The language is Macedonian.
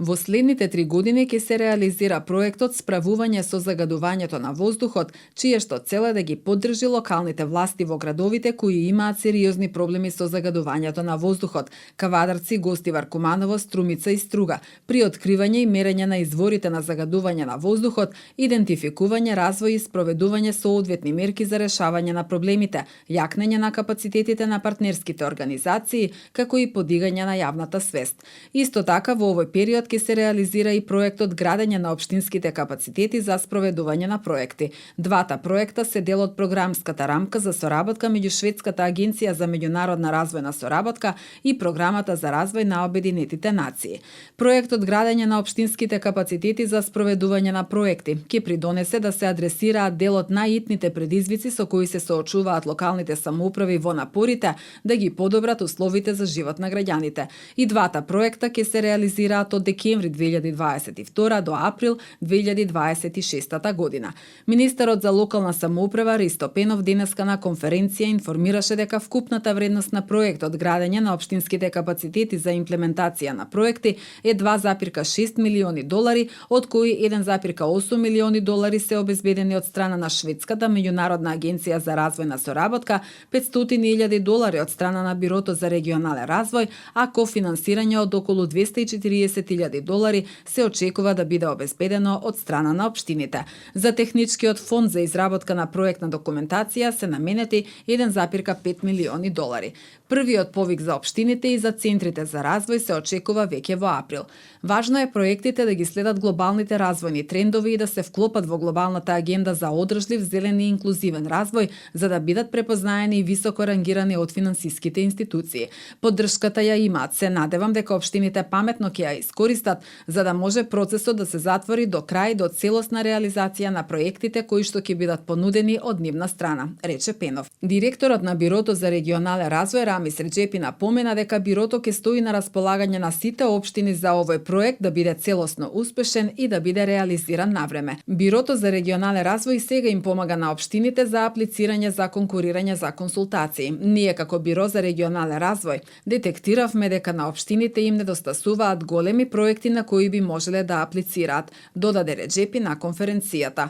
Во следните 3 години ќе се реализира проектот Справување со загадувањето на воздухот, чијешто цел е да ги поддржи локалните власти во градовите кои имаат сериозни проблеми со загадувањето на воздухот: Кавадарци, Гостивар, Куманово, Струмица и Струга, при откривање и мерење на изворите на загадување на воздухот, идентификување, развој и спроведување соодветни мерки за решавање на проблемите, јакнење на капацитетите на партнерските организации, како и подигање на јавната свест. Исто така, во овој период ќе се реализира и проектот Градење на општинските капацитети за спроведување на проекти. Двата проекта се дел од програмската рамка за соработка меѓу Шведската агенција за меѓународна развојна соработка и Програмата за развој на Обединетите нации. Проектот Градење на општинските капацитети за спроведување на проекти ќе придонесе да се адресираат дел од најитните предизвици со кои се соочуваат локалните самоуправи во напорите да ги подобрат условите за живот на граѓаните. И двата проекта ќе се реализираат од декември 2022 до април 2026 година. Министерот за локална самоуправа Ристо Пенов денеска на конференција информираше дека вкупната вредност на проектот Градење на општинските капацитети за имплементација на проекти е 2,6 милиони долари, од кои 1,8 милиони долари се обезбедени од страна на Шведската меѓународна агенција за развојна соработка, 500.000 долари од страна на Бирото за регионален развој, а кофинансирање од околу 240.000 долари се очекува да биде обезбедено од страна на општините. За техничкиот фонд за изработка на проектна документација се наменети 1,5 милиони долари. Првиот повик за општините и за центрите за развој се очекува веќе во април. Важно е проектите да ги следат глобалните развојни трендови и да се вклопат во глобалната агенда за одржлив, зелен и инклузивен развој, за да бидат препознаени и високо рангирани од финансиските институции. Поддршката ја имаат. Се надевам дека општините паметно ќе ја искористат, за да може процесот да се затвори до крај, до целосна реализација на проектите кои што ќе бидат понудени од нивна страна, рече Пенов. Директорот на Бирото за регионален развој Рамис Реджепи напомена дека Бирото ќе стои на располагање на сите општини за овој проект да биде целосно успешен и да биде реализиран навреме. Бирото за регионален развој сега им помага на општините за аплицирање за конкурирање за консултации. Ние како Биро за регионален развој детектиравме дека на општините им недостасуваат големи проекти на кои би можеле да аплицираат, додаде Реджепи на конференцијата.